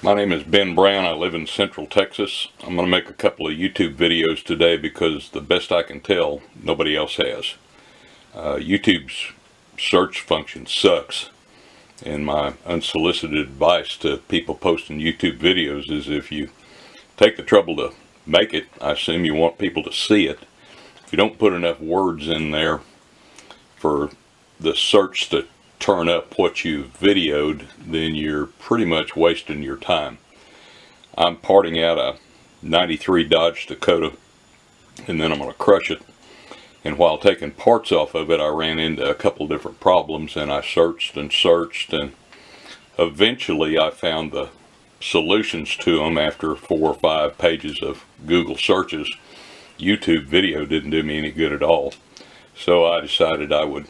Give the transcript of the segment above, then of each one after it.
My name is Ben Brown. I live in Central Texas. I'm going to make a couple of YouTube videos today because the best I can tell, nobody else has. YouTube's search function sucks. And my unsolicited advice to people posting YouTube videos is if you take the trouble to make it, I assume you want people to see it. If you don't put enough words in there for the search to turn up what you videoed, then you're pretty much wasting your time. I'm parting out a 93 Dodge Dakota, and then I'm going to crush it. And while taking parts off of it, I ran into a couple different problems, and I searched and searched, and eventually I found the solutions to them after 4 or 5 pages of Google searches. YouTube video didn't do me any good at all, so I decided I would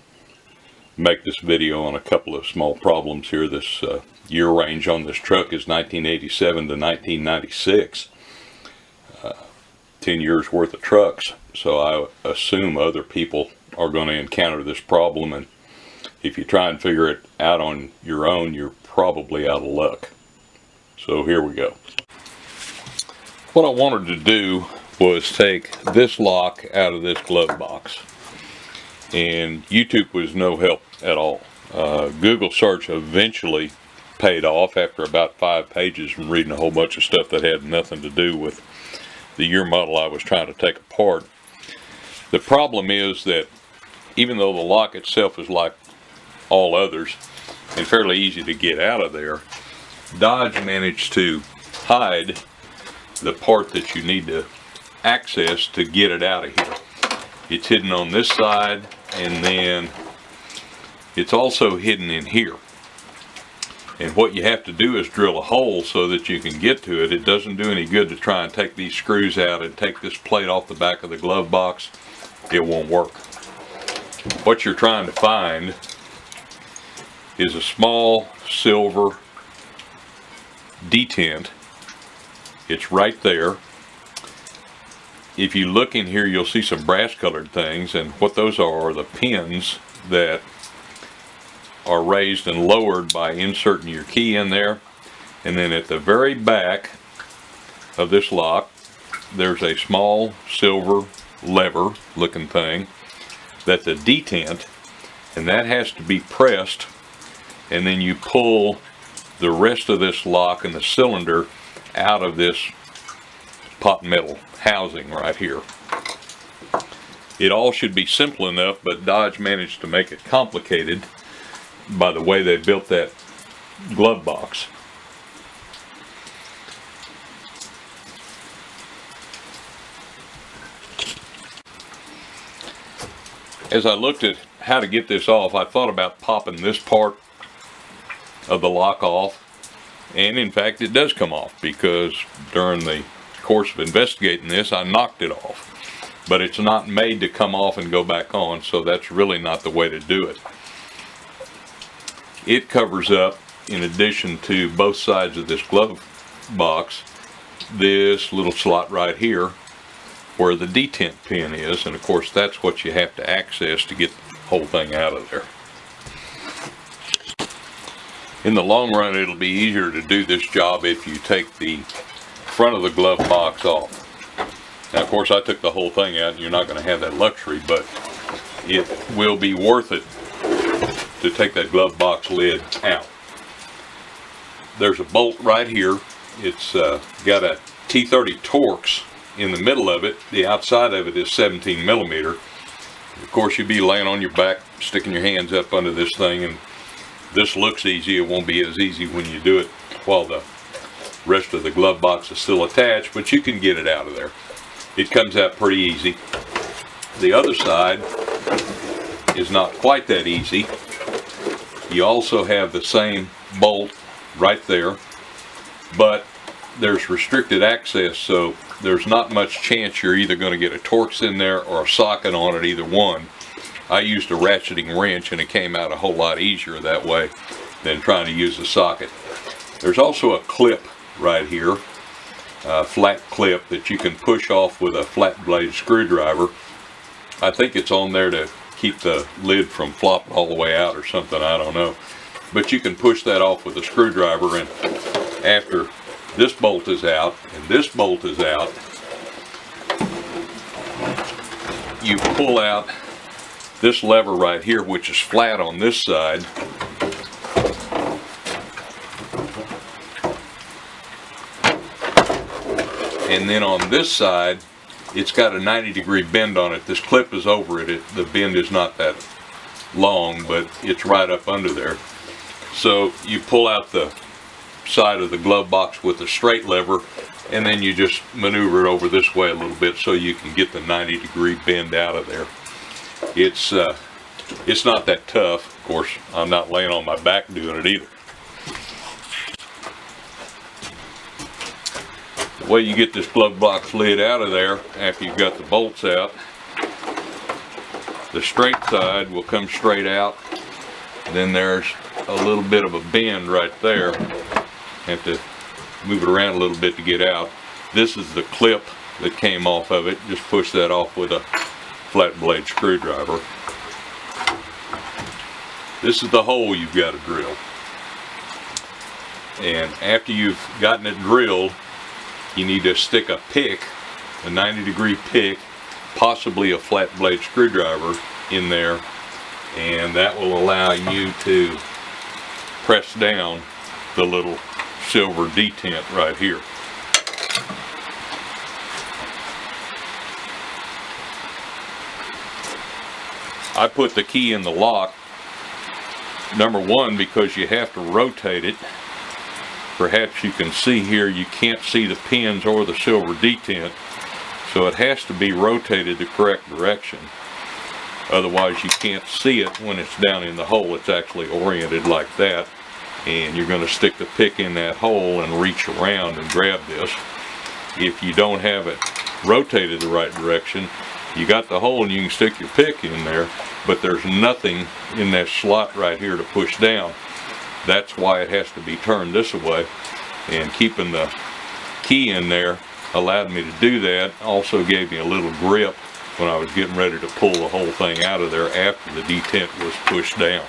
make this video on a couple of small problems here. This year range on this truck is 1987 to 1996. 10 years worth of trucks, so I assume other people are going to encounter this problem, and if you try and figure it out on your own, you're probably out of luck. So here we go. What I wanted to do was take this lock out of this glove box, and YouTube was no help at all. Google search eventually paid off after about 5 pages from reading a whole bunch of stuff that had nothing to do with the year model I was trying to take apart. The problem is that even though the lock itself is like all others and fairly easy to get out of there, Dodge managed to hide the part that you need to access to get it out of here. It's hidden on this side, and then it's also hidden in here. And what you have to do is drill a hole so that you can get to it. It doesn't do any good to try and take these screws out and take this plate off the back of the glove box. It won't work. What you're trying to find is a small silver detent. It's right there. If you look in here, you'll see some brass colored things, and what those are the pins that are raised and lowered by inserting your key in there. And then at the very back of this lock, there's a small silver lever looking thing that's a detent, and that has to be pressed, and then you pull the rest of this lock and the cylinder out of this pot metal housing right here. It all should be simple enough, but Dodge managed to make it complicated by the way they built that glove box. As I looked at how to get this off, I thought about popping this part of the lock off, and in fact it does come off, because during the course of investigating this I knocked it off. But it's not made to come off and go back on, so that's really not the way to do it. It covers up, in addition to both sides of this glove box, this little slot right here where the detent pin is, and of course that's what you have to access to get the whole thing out of there. In the long run, it'll be easier to do this job if you take the front of the glove box off. Now, of course, I took the whole thing out, and you're not going to have that luxury, but it will be worth it to take that glove box lid out. There's a bolt right here. It's got a T30 Torx in the middle of it. The outside of it is 17 millimeter. Of course, you'd be laying on your back, sticking your hands up under this thing, and this looks easy. It won't be as easy when you do it while the rest of the glove box is still attached, but you can get it out of there. It comes out pretty easy. The other side is not quite that easy. You also have the same bolt right there, but there's restricted access, so there's not much chance you're either going to get a Torx in there or a socket on it, either one. I used a ratcheting wrench, and it came out a whole lot easier that way than trying to use a socket. There's also a clip right here, a flat clip that you can push off with a flat blade screwdriver. I think it's on there to keep the lid from flopping all the way out or something, I don't know. But you can push that off with a screwdriver, and after this bolt is out and this bolt is out, you pull out this lever right here, which is flat on this side, and then on this side it's got a 90-degree bend on it. This clip is over it. The bend is not that long, but it's right up under there. So you pull out the side of the glove box with the straight lever, and then you just maneuver it over this way a little bit so you can get the 90-degree bend out of there. It's not that tough. Of course, I'm not laying on my back doing it either. The way you get this glove box lid out of there after you've got the bolts out, the straight side will come straight out. Then there's a little bit of a bend right there. Have to move it around a little bit to get out. This is the clip that came off of it. Just push that off with a flat blade screwdriver. This is the hole you've got to drill. And after you've gotten it drilled, you need to stick a pick, a 90-degree pick, possibly a flat blade screwdriver in there, and that will allow you to press down the little silver detent right here. I put the key in the lock, number one, because you have to rotate it. Perhaps you can see here, you can't see the pins or the silver detent, so it has to be rotated the correct direction. Otherwise you can't see it when it's down in the hole. It's actually oriented like that, and you're going to stick the pick in that hole and reach around and grab this. If you don't have it rotated the right direction, you got the hole and you can stick your pick in there, but there's nothing in that slot right here to push down. That's why it has to be turned this way, and keeping the key in there allowed me to do that. Also gave me a little grip when I was getting ready to pull the whole thing out of there after the detent was pushed down.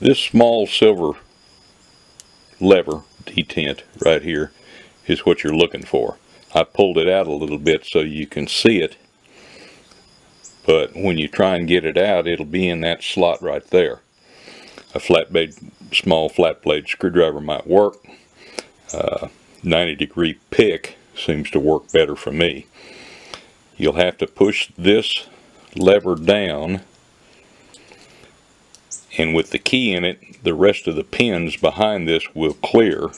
This small silver lever detent right here is what you're looking for. I pulled it out a little bit so you can see it, but when you try and get it out, it'll be in that slot right there. A small flat blade screwdriver might work. 90-degree pick seems to work better for me. You'll have to push this lever down, and with the key in it, the rest of the pins behind this will clear.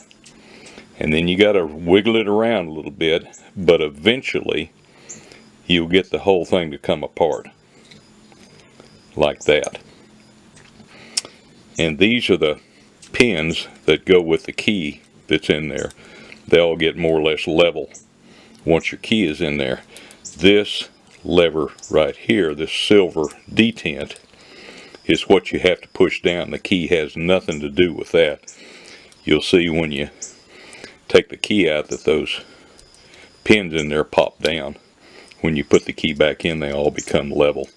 And then you got to wiggle it around a little bit, but eventually you'll get the whole thing to come apart like that. And these are the pins that go with the key that's in there. They all get more or less level once your key is in there. This lever right here, this silver detent, is what you have to push down. The key has nothing to do with that. You'll see when you take the key out that those pins in there pop down. When you put the key back in, they all become level.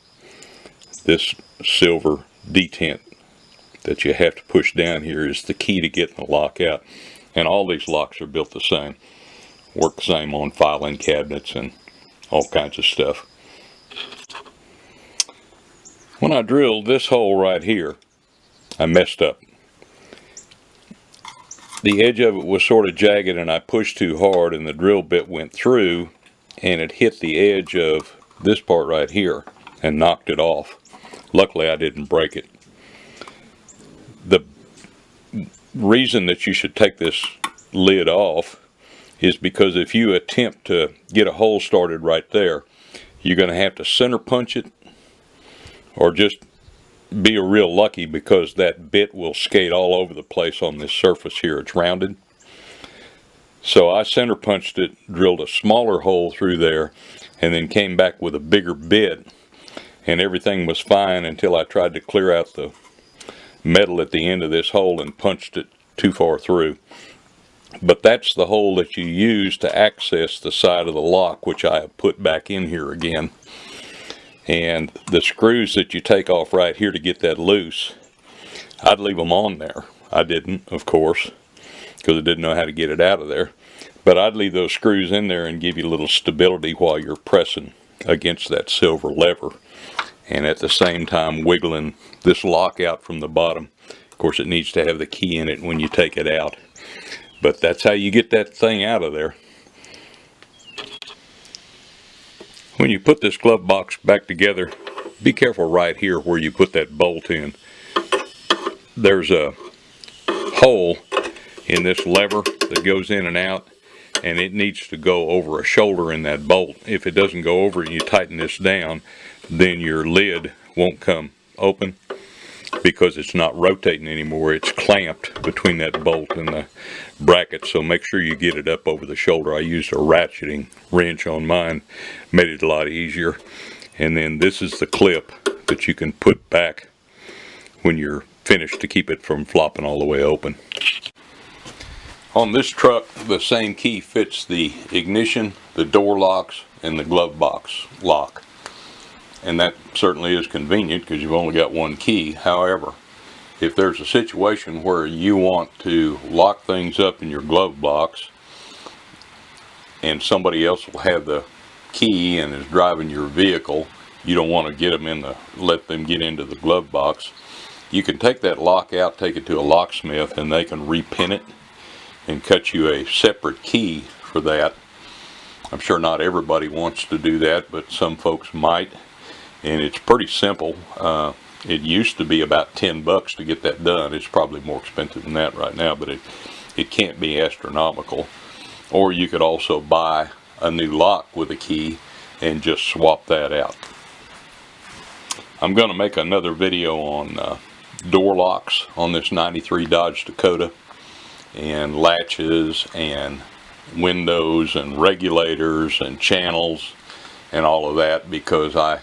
This silver detent that you have to push down here is the key to getting the lock out. And all these locks are built the same. Work the same on filing cabinets and all kinds of stuff. When I drilled this hole right here, I messed up. The edge of it was sort of jagged, and I pushed too hard, and the drill bit went through, and it hit the edge of this part right here and knocked it off. Luckily I didn't break it. The reason that you should take this lid off is because if you attempt to get a hole started right there, you're going to have to center punch it, or just be real lucky, because that bit will skate all over the place on this surface here. It's rounded. So I center punched it, drilled a smaller hole through there, and then came back with a bigger bit, and everything was fine until I tried to clear out the metal at the end of this hole and punched it too far through. But that's the hole that you use to access the side of the lock, which I have put back in here again. And the screws that you take off right here to get that loose, I'd leave them on there. I didn't, of course, because I didn't know how to get it out of there. But I'd leave those screws in there and give you a little stability while you're pressing against that silver lever. And at the same time wiggling this lock out from the bottom. Of course, it needs to have the key in it when you take it out. But that's how you get that thing out of there. When you put this glove box back together, be careful right here where you put that bolt in. There's a hole in this lever that goes in and out, and it needs to go over a shoulder in that bolt. If it doesn't go over and you tighten this down, then your lid won't come open because it's not rotating anymore. It's clamped between that bolt and the bracket, so make sure you get it up over the shoulder. I used a ratcheting wrench on mine, made it a lot easier. And then this is the clip that you can put back when you're finished to keep it from flopping all the way open. On this truck, the same key fits the ignition, the door locks, and the glove box lock. And that certainly is convenient because you've only got one key. However, if there's a situation where you want to lock things up in your glove box and somebody else will have the key and is driving your vehicle, you don't want to get them let them get into the glove box. You can take that lock out, take it to a locksmith, and they can repin it and cut you a separate key for that. I'm sure not everybody wants to do that, but some folks might. And it's pretty simple. It used to be about $10 to get that done. It's probably more expensive than that right now, but it can't be astronomical. Or you could also buy a new lock with a key and just swap that out. I'm going to make another video on door locks on this 93 Dodge Dakota, and latches and windows and regulators and channels and all of that, because I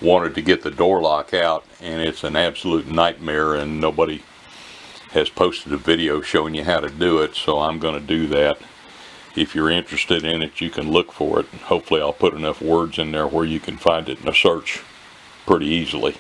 wanted to get the door lock out and it's an absolute nightmare and nobody has posted a video showing you how to do it, so I'm going to do that. If you're interested in it, you can look for it. Hopefully I'll put enough words in there where you can find it in a search pretty easily.